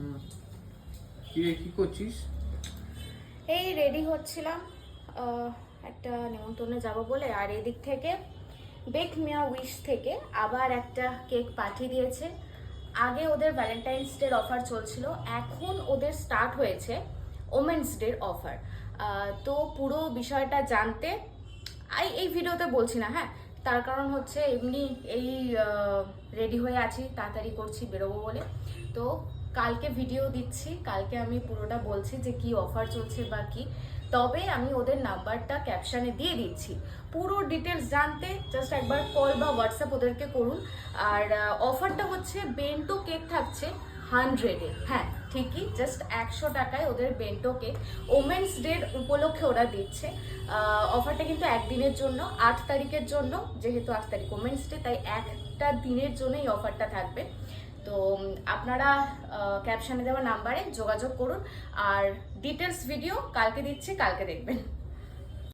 হুম। কি করছিস? এই রেডি হচ্ছিলাম একটা নেমন্তন্নে যাব বলে। আর এদিক থেকে বেক মিয়া উইশ থেকে আবার একটা কেক পাঠিয়ে দিয়েছে। আগে ওদের ভ্যালেন্টাইন্স ডের অফার চলছিল, এখন ওদের স্টার্ট হয়েছে ওমেন্স ডের অফার। তো পুরো বিষয়টা জানতে এই ভিডিওতে বলছি না, হ্যাঁ, তার কারণ হচ্ছে এমনি এই রেডি হয়ে আছি, তাড়াতাড়ি করছি বেরোবো বলে। তো কালকে ভিডিও দিচ্ছি, কালকে আমি পুরোটা বলছি যে কি অফার চলছে বা কি। তবে আমি ওদের নাম্বারটা ক্যাপশনে দিয়ে দিচ্ছি, পুরো ডিটেলস জানতে জাস্ট একবার কল বা হোয়াটসঅ্যাপ ওদেরকে করুন। আর অফারটা হচ্ছে বেন্টো কেক থাকছে 100-এ, হ্যাঁ ঠিকই, জাস্ট 100 টাকায় ওদের বেন্টো কেক ওমেন্স ডের উপলক্ষে ওরা দিচ্ছে। অফারটা কিন্তু একদিনের জন্য, 8 তারিখের জন্য, যেহেতু 8 তারিখ ওমেন্স ডে, তাই একটা দিনের জন্য এই অফারটা থাকবে। তো আপনারা ক্যাপশনে দেওয়া নাম্বারে যোগাযোগ করুন। আর ডিটেলস ভিডিও কালকে দিচ্ছি, কালকে দেখবেন।